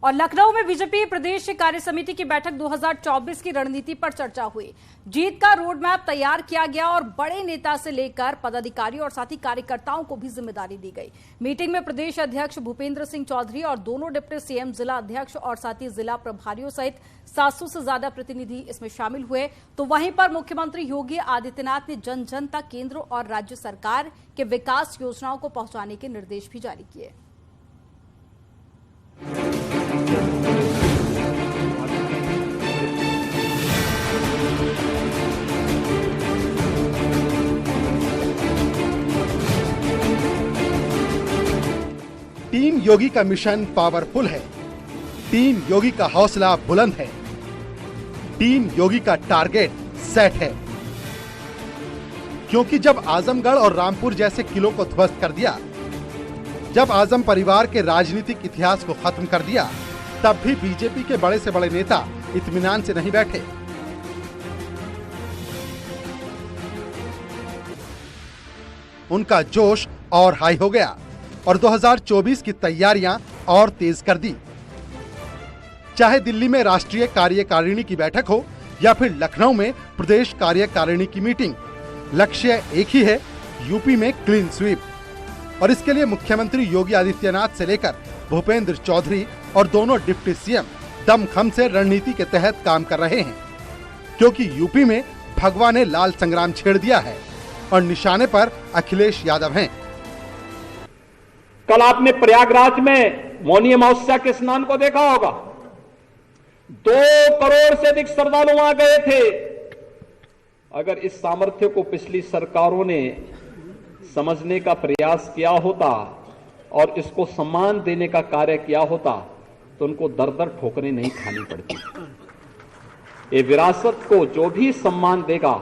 और लखनऊ में बीजेपी प्रदेश कार्य समिति की बैठक 2024 की रणनीति पर चर्चा हुई। जीत का रोड मैप तैयार किया गया और बड़े नेता से लेकर पदाधिकारियों और साथ ही कार्यकर्ताओं को भी जिम्मेदारी दी गई। मीटिंग में प्रदेश अध्यक्ष भूपेंद्र सिंह चौधरी और दोनों डिप्टी सीएम, जिला अध्यक्ष और साथ ही जिला प्रभारियों सहित 700 से ज्यादा प्रतिनिधि इसमें शामिल हुए। तो वहीं पर मुख्यमंत्री योगी आदित्यनाथ ने जन जन तक केंद्र और राज्य सरकार के विकास योजनाओं को पहुंचाने के निर्देश भी जारी किए। टीम योगी का मिशन पावरफुल है, टीम योगी का हौसला बुलंद है, टीम योगी का टारगेट सेट है। क्योंकि जब आजमगढ़ और रामपुर जैसे किलों को ध्वस्त कर दिया, जब आजम परिवार के राजनीतिक इतिहास को खत्म कर दिया, तब भी बीजेपी के बड़े से बड़े नेता इत्मीनान से नहीं बैठे। उनका जोश और हाई हो गया और 2024 की तैयारियां और तेज कर दी। चाहे दिल्ली में राष्ट्रीय कार्यकारिणी की बैठक हो या फिर लखनऊ में प्रदेश कार्यकारिणी की मीटिंग, लक्ष्य एक ही है, यूपी में क्लीन स्वीप। और इसके लिए मुख्यमंत्री योगी आदित्यनाथ से लेकर भूपेंद्र चौधरी और दोनों डिप्टी सीएम दमखम से रणनीति के तहत काम कर रहे हैं। क्योंकि यूपी में भगवा ने लाल संग्राम छेड़ दिया है और निशाने पर अखिलेश यादव हैं। कल आपने प्रयागराज में मौनी अमावस्या के स्नान को देखा होगा। 2 करोड़ से अधिक श्रद्धालु वहां गए थे। अगर इस सामर्थ्य को पिछली सरकारों ने समझने का प्रयास किया होता और इसको सम्मान देने का कार्य किया होता तो उनको दर-दर ठोकरें नहीं खानी पड़ती। ये विरासत को जो भी सम्मान देगा,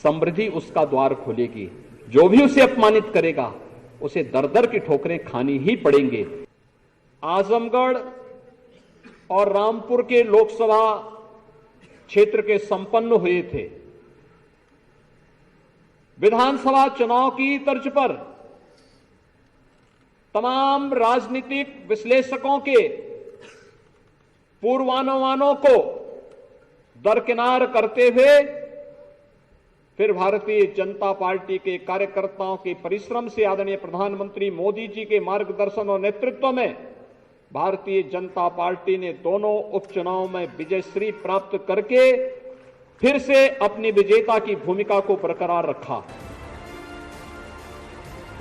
समृद्धि उसका द्वार खोलेगी। जो भी उसे अपमानित करेगा, उसे दर-दर की ठोकरें खानी ही पड़ेंगे। आजमगढ़ और रामपुर के लोकसभा क्षेत्र के संपन्न हुए थे। विधानसभा चुनाव की तर्ज पर तमाम राजनीतिक विश्लेषकों के पूर्वानुमानों को दरकिनार करते हुए फिर भारतीय जनता पार्टी के कार्यकर्ताओं के परिश्रम से आदरणीय प्रधानमंत्री मोदी जी के मार्गदर्शन और नेतृत्व में भारतीय जनता पार्टी ने दोनों उपचुनाव में विजयश्री प्राप्त करके फिर से अपनी विजेता की भूमिका को बरकरार रखा।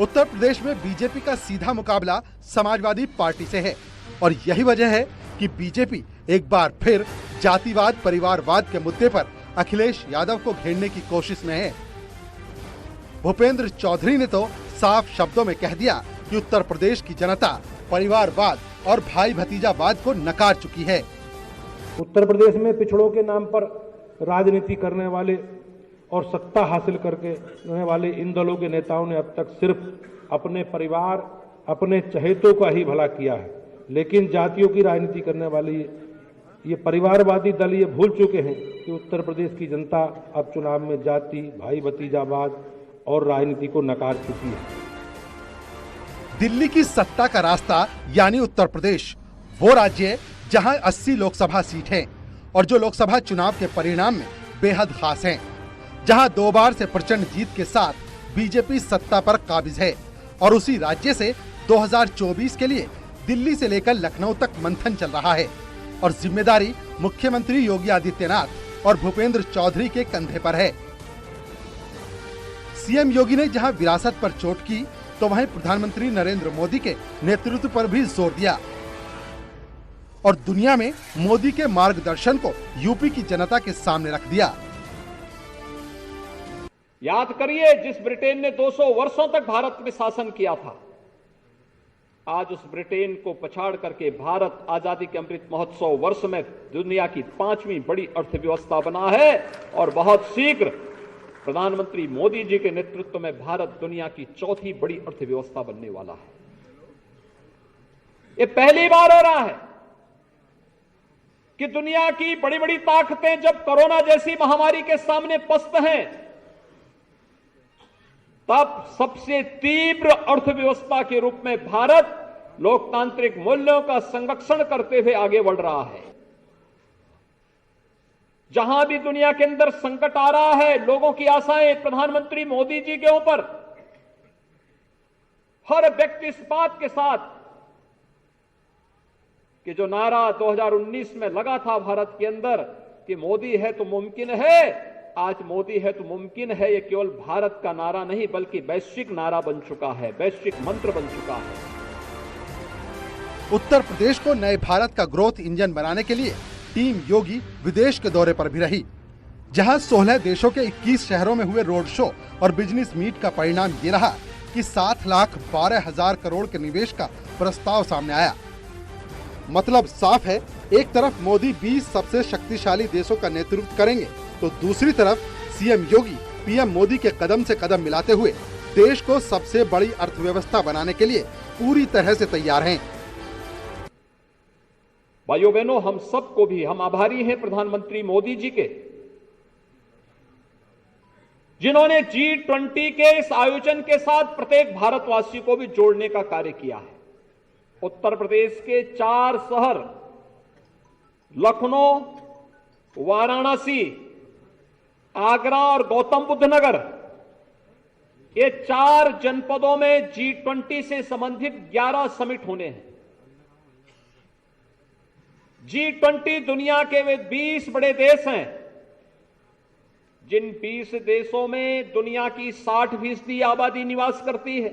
उत्तर प्रदेश में बीजेपी का सीधा मुकाबला समाजवादी पार्टी से है और यही वजह है कि बीजेपी एक बार फिर जातिवाद, परिवारवाद के मुद्दे पर अखिलेश यादव को घेरने की कोशिश में है। भूपेंद्र चौधरी ने तो साफ शब्दों में कह दिया कि उत्तर प्रदेश की जनता परिवारवाद और भाई भतीजावाद को नकार चुकी है। उत्तर प्रदेश में पिछड़ों के नाम पर राजनीति करने वाले और सत्ता हासिल करने वाले इन दलों के नेताओं ने अब तक सिर्फ अपने परिवार, अपने चहेतों का ही भला किया है। लेकिन जातियों की राजनीति करने वाली ये परिवारवादी दल ये भूल चुके हैं कि उत्तर प्रदेश की जनता अब चुनाव में जाति, भाई भतीजावाद और राजनीति को नकार चुकी है। दिल्ली की सत्ता का रास्ता यानी उत्तर प्रदेश, वो राज्य जहां 80 लोकसभा सीट हैं और जो लोकसभा चुनाव के परिणाम में बेहद खास हैं, जहां 2 बार से प्रचंड जीत के साथ बीजेपी सत्ता पर काबिज है और उसी राज्य से 2024 के लिए दिल्ली से लेकर लखनऊ तक मंथन चल रहा है और जिम्मेदारी मुख्यमंत्री योगी आदित्यनाथ और भूपेंद्र चौधरी के कंधे पर है। सीएम योगी ने जहां विरासत पर चोट की, तो वहीं प्रधानमंत्री नरेंद्र मोदी के नेतृत्व पर भी जोर दिया और दुनिया में मोदी के मार्गदर्शन को यूपी की जनता के सामने रख दिया। याद करिए, जिस ब्रिटेन ने 200 वर्षों तक भारत में शासन किया था, आज उस ब्रिटेन को पछाड़ करके भारत आजादी के अमृत महोत्सव वर्ष में दुनिया की 5वीं बड़ी अर्थव्यवस्था बना है और बहुत शीघ्र प्रधानमंत्री मोदी जी के नेतृत्व में भारत दुनिया की 4थी बड़ी अर्थव्यवस्था बनने वाला है। ये पहली बार हो रहा है कि दुनिया की बड़ी बड़ी ताकतें जब कोरोना जैसी महामारी के सामने पस्त हैं, तब सबसे तीव्र अर्थव्यवस्था के रूप में भारत लोकतांत्रिक मूल्यों का संरक्षण करते हुए आगे बढ़ रहा है। जहां भी दुनिया के अंदर संकट आ रहा है, लोगों की आशाएं प्रधानमंत्री मोदी जी के ऊपर, हर व्यक्ति इस बात के साथ कि जो नारा 2019 में लगा था भारत के अंदर कि मोदी है तो मुमकिन है, आज मोदी है तो मुमकिन है, ये केवल भारत का नारा नहीं बल्कि वैश्विक नारा बन चुका है, वैश्विक मंत्र बन चुका है। उत्तर प्रदेश को नए भारत का ग्रोथ इंजन बनाने के लिए टीम योगी विदेश के दौरे पर भी रही, जहां 16 देशों के 21 शहरों में हुए रोड शो और बिजनेस मीट का परिणाम ये रहा कि 7,12,000 करोड़ के निवेश का प्रस्ताव सामने आया। मतलब साफ है, एक तरफ मोदी 20 सबसे शक्तिशाली देशों का नेतृत्व करेंगे तो दूसरी तरफ सीएम योगी पीएम मोदी के कदम से कदम मिलाते हुए देश को सबसे बड़ी अर्थव्यवस्था बनाने के लिए पूरी तरह से तैयार हैं। भाइयों बहनों, हम सबको भी हम आभारी हैं प्रधानमंत्री मोदी जी के, जिन्होंने G20 के इस आयोजन के साथ प्रत्येक भारतवासी को भी जोड़ने का कार्य किया है। उत्तर प्रदेश के 4 शहर लखनऊ, वाराणसी, आगरा और गौतम बुद्ध नगर, ये 4 जनपदों में G20 से संबंधित 11 समिट होने हैं। G20 दुनिया के वे 20 बड़े देश हैं जिन 20 देशों में दुनिया की 60% आबादी निवास करती है।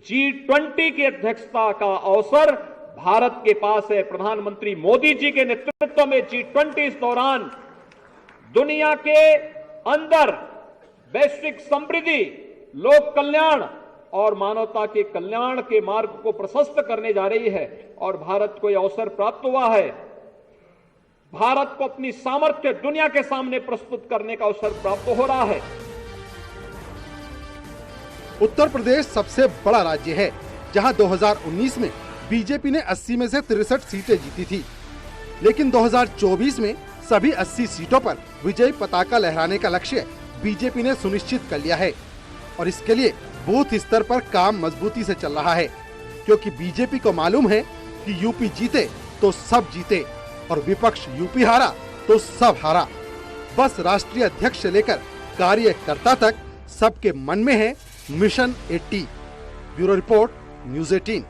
G20 की अध्यक्षता का अवसर भारत के पास है। प्रधानमंत्री मोदी जी के नेतृत्व में G20 इस दौरान दुनिया के अंदर वैश्विक समृद्धि, लोक कल्याण और मानवता के कल्याण के मार्ग को प्रशस्त करने जा रही है और भारत को यह अवसर प्राप्त हुआ है। भारत को अपनी सामर्थ्य दुनिया के सामने प्रस्तुत करने का अवसर प्राप्त हो रहा है। उत्तर प्रदेश सबसे बड़ा राज्य है, जहां 2019 में बीजेपी ने 80 में से 63 सीटें जीती थी, लेकिन 2024 में सभी 80 सीटों पर विजयी पताका लहराने का लक्ष्य बीजेपी ने सुनिश्चित कर लिया है और इसके लिए बूथ स्तर पर काम मजबूती से चल रहा है, क्योंकि बीजेपी को मालूम है कि यूपी जीते तो सब जीते और विपक्ष यूपी हारा तो सब हारा। बस राष्ट्रीय अध्यक्ष से लेकर कार्यकर्ता तक सबके मन में है मिशन 80। Bureau report, news 18।